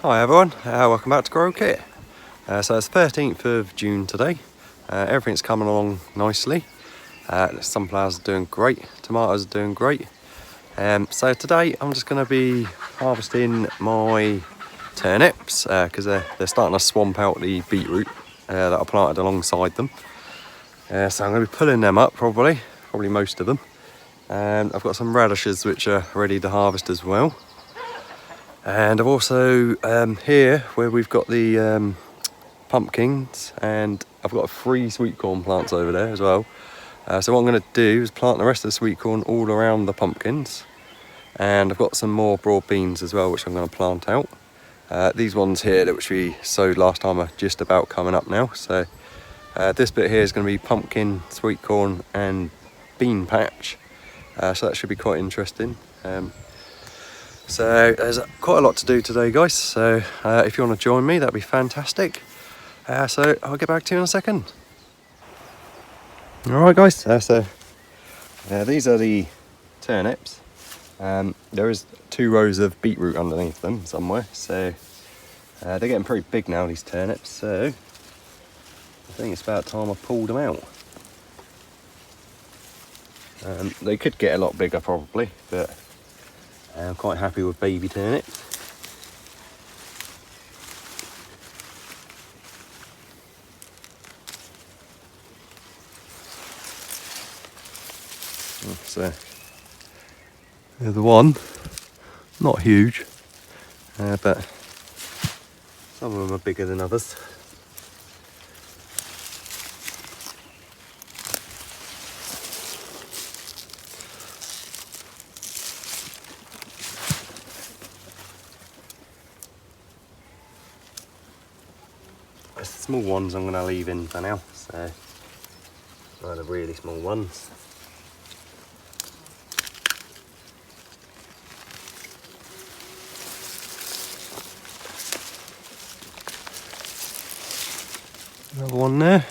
Hi everyone, welcome back to Grow Kit. So it's 13th of June today. Everything's coming along nicely. Sunflowers are doing great, tomatoes are doing great. So today I'm just going to be harvesting my turnips because they're starting to swamp out the beetroot that I planted alongside them. So I'm going to be pulling them up probably most of them. I've got some radishes which are ready to harvest as well. And I've also here where we've got the pumpkins, and I've got 3 sweetcorn plants over there as well. So what I'm going to do is plant the rest of the sweetcorn all around the pumpkins, and I've got some more broad beans as well which I'm going to plant out. These ones here which we sowed last time are just about coming up now, so this bit here is going to be pumpkin, sweetcorn and bean patch, so that should be quite interesting. So there's quite a lot to do today, guys, so if you want to join me, that'd be fantastic. So I'll get back to you in a second. Alright guys, so these are the turnips. There is 2 rows of beetroot underneath them somewhere, so they're getting pretty big now, these turnips, so I think it's about time I pulled them out. They could get a lot bigger probably, but I'm quite happy with baby turnips. So there's the one, not huge, but some of them are bigger than others. The small ones I'm going to leave in for now, so they're the really small ones. Another one there.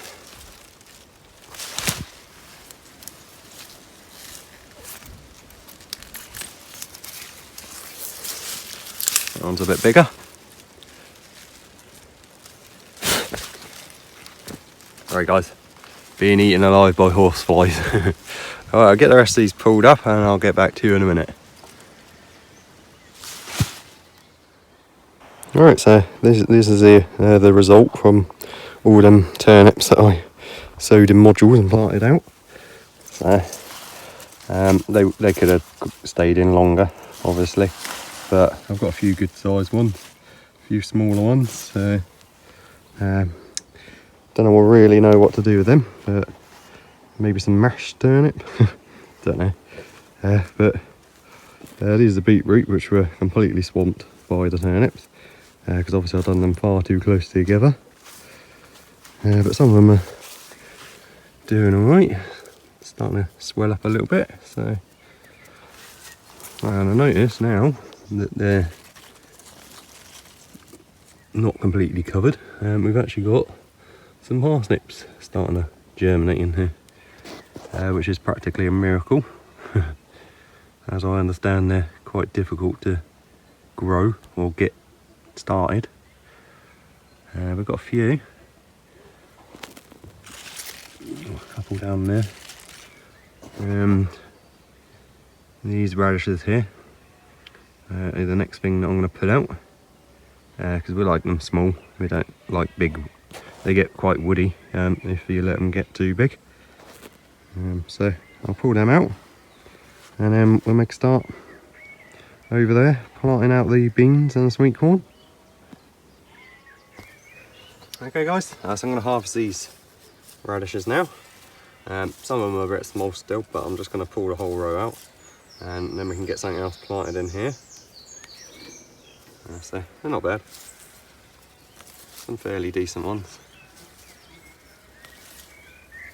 That one's a bit bigger. Alright guys, being eaten alive by horseflies. Alright, I'll get the rest of these pulled up and I'll get back to you in a minute. Alright, so this is the result from all them turnips that I sowed in modules and planted out. So they could have stayed in longer, obviously, but I've got a few good sized ones, a few smaller ones, so don't really know what to do with them, but maybe some mashed turnip. Don't know. But these are the beetroot which were completely swamped by the turnips, because obviously I've done them far too close together. But some of them are doing alright, starting to swell up a little bit, so and I notice now that they're not completely covered. We've actually got some parsnips starting to germinate in here, which is practically a miracle. As I understand, they're quite difficult to grow or get started. We've got a few, a couple down there. These radishes here are the next thing that I'm going to put out, because we like them small, we don't like big. They get quite woody if you let them get too big. So I'll pull them out and then we'll make a start over there planting out the beans and the sweet corn. Okay guys, so I'm going to harvest these radishes now. Some of them are a bit small still, but I'm just going to pull the whole row out and then we can get something else planted in here. So they're not bad, some fairly decent ones.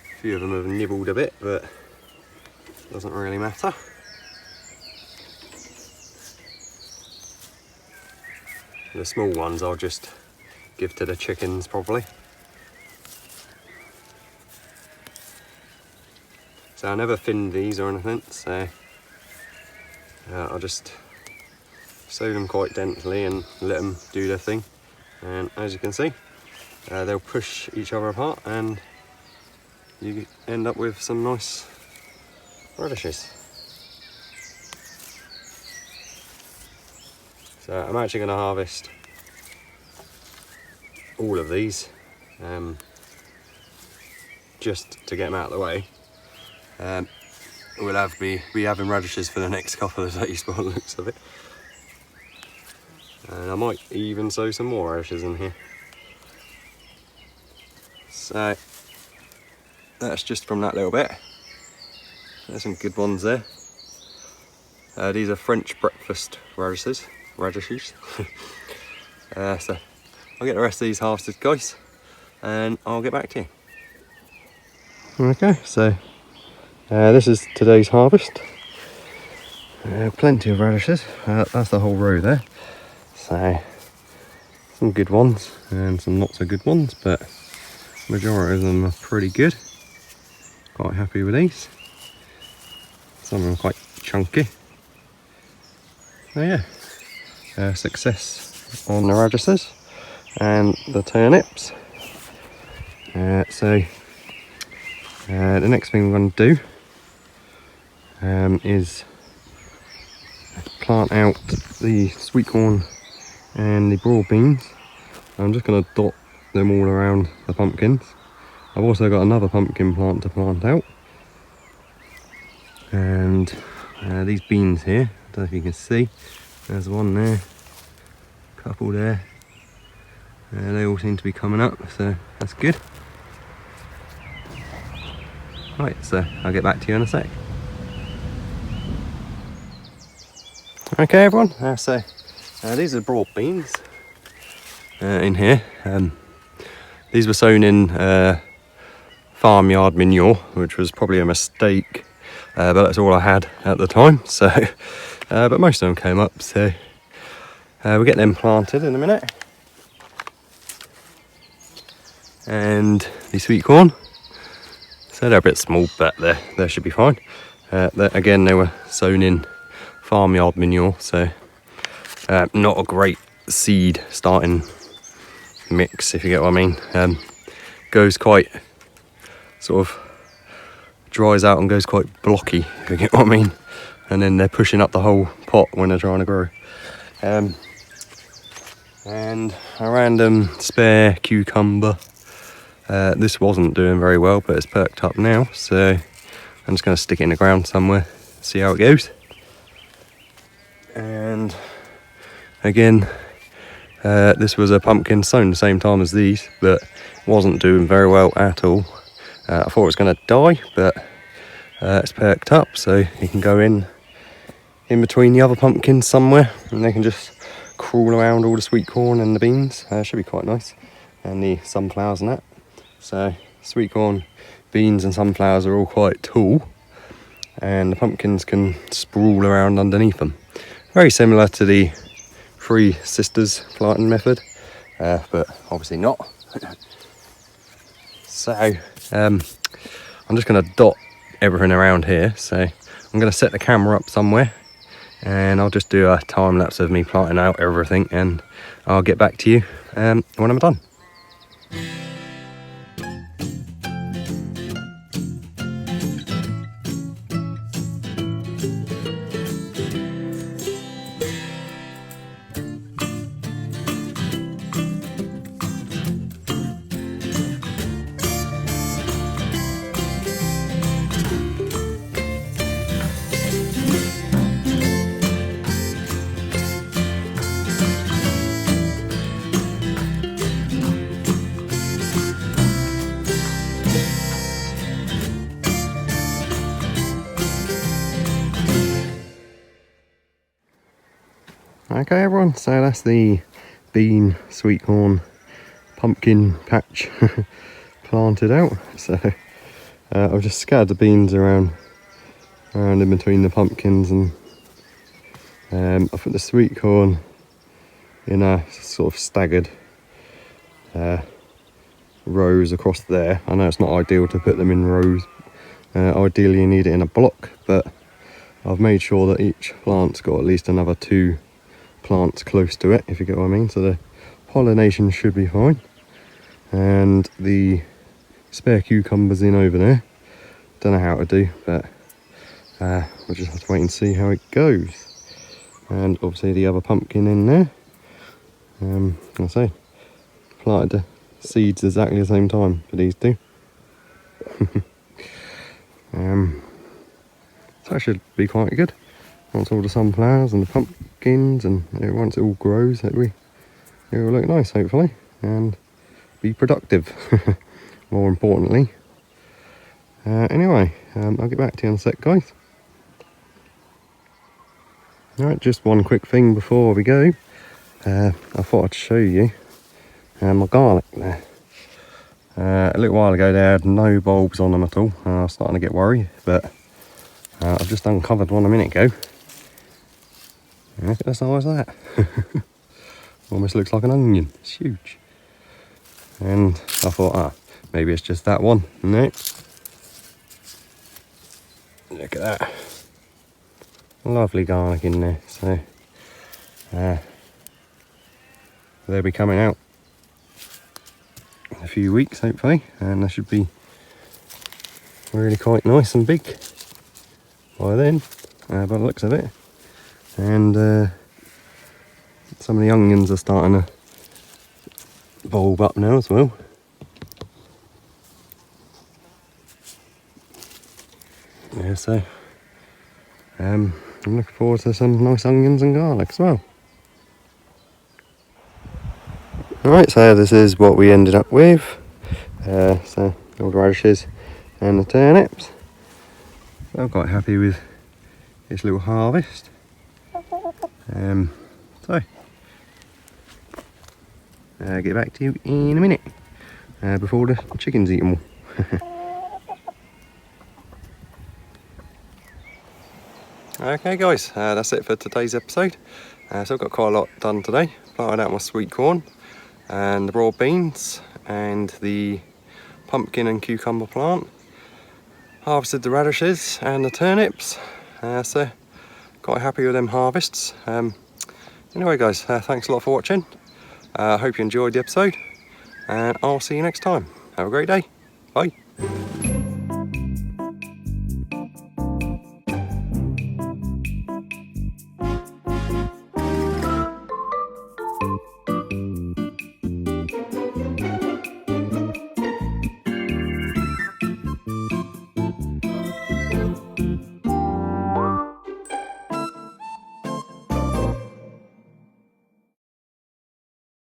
A few of them have nibbled a bit, but it doesn't really matter. The small ones I'll just give to the chickens probably. So I never thinned these or anything, so I'll just Sow them quite densely and let them do their thing. And as you can see, they'll push each other apart and you end up with some nice radishes. So I'm actually going to harvest all of these just to get them out of the way. We'll be having radishes for the next couple of days by the looks of it. And I might even sow some more radishes in here. So that's just from that little bit. There's some good ones there. These are French breakfast radishes. So I'll get the rest of these harvested, guys, and I'll get back to you. Okay, so this is today's harvest. Plenty of radishes. That's the whole row there. So some good ones and some not so good ones, but the majority of them are pretty good. Quite happy with these. Some of them are quite chunky. So yeah, success on the radishes and the turnips. So the next thing we're going to do is plant out the sweetcorn and the broad beans. I'm just going to dot them all around the pumpkins. I've also got another pumpkin plant to plant out, and these beans here, I don't know if you can see, there's one there, a couple there, they all seem to be coming up, so that's good. Right, so I'll get back to you in a sec. Okay everyone, so these are broad beans in here. These were sown in farmyard manure, which was probably a mistake, but that's all I had at the time. So, but most of them came up, so we'll get them planted in a minute. And the sweet corn, so they're a bit small, but they should be fine. Again, they were sown in farmyard manure, so not a great seed starting mix, if you get what I mean. Goes quite sort of dries out and goes quite blocky, if you get what I mean, and then they're pushing up the whole pot when they're trying to grow. And a random spare cucumber. This wasn't doing very well, but it's perked up now, so I'm just going to stick it in the ground somewhere, see how it goes. And again, this was a pumpkin sown the same time as these, but wasn't doing very well at all. I thought it was going to die, but it's perked up, so you can go in between the other pumpkins somewhere, and they can just crawl around all the sweet corn and the beans. Should be quite nice, and the sunflowers and that. So sweet corn, beans and sunflowers are all quite tall, and the pumpkins can sprawl around underneath them. Very similar to the Three Sisters planting method, but obviously not. So I'm just going to dot everything around here, so I'm going to set the camera up somewhere and I'll just do a time lapse of me planting out everything, and I'll get back to you when I'm done. Okay everyone, so that's the bean, sweet corn, pumpkin patch planted out. So I've just scattered the beans around in between the pumpkins, and I put the sweet corn in a sort of staggered rows across there. I know it's not ideal to put them in rows, ideally you need it in a block, but I've made sure that each plant's got at least another 2 plants close to it, if you get what I mean, so the pollination should be fine. And the spare cucumbers in over there, don't know how to do, but we'll just have to wait and see how it goes. And obviously the other pumpkin in there, I say, planted the seeds exactly the same time for these two. So that should be quite good. Once all the sunflowers and the pumpkins and once it all grows, it will look nice hopefully and be productive. More importantly. Anyway, I'll get back to you in a sec, guys. Alright, just one quick thing before we go. I thought I'd show you my garlic there. A little while ago they had no bulbs on them at all, and I was starting to get worried, but I've just uncovered one a minute ago. Look at the size of that. Almost looks like an onion. It's huge. And I thought, maybe it's just that one. No. Look at that. Lovely garlic in there. So they'll be coming out in a few weeks hopefully, and they should be really quite nice and big by then, by the looks of it. And some of the onions are starting to bulb up now as well. Yeah, so I'm looking forward to some nice onions and garlic as well. Alright, so this is what we ended up with. So all the radishes and the turnips. So I'm quite happy with this little harvest. So get back to you in a minute before the chickens eat them all. Okay guys, that's it for today's episode. So I've got quite a lot done today. Planted out my sweet corn and the raw beans and the pumpkin and cucumber plant. Harvested the radishes and the turnips. So quite happy with them harvests. Anyway guys, thanks a lot for watching. I hope you enjoyed the episode, and I'll see you next time. Have a great day. Bye.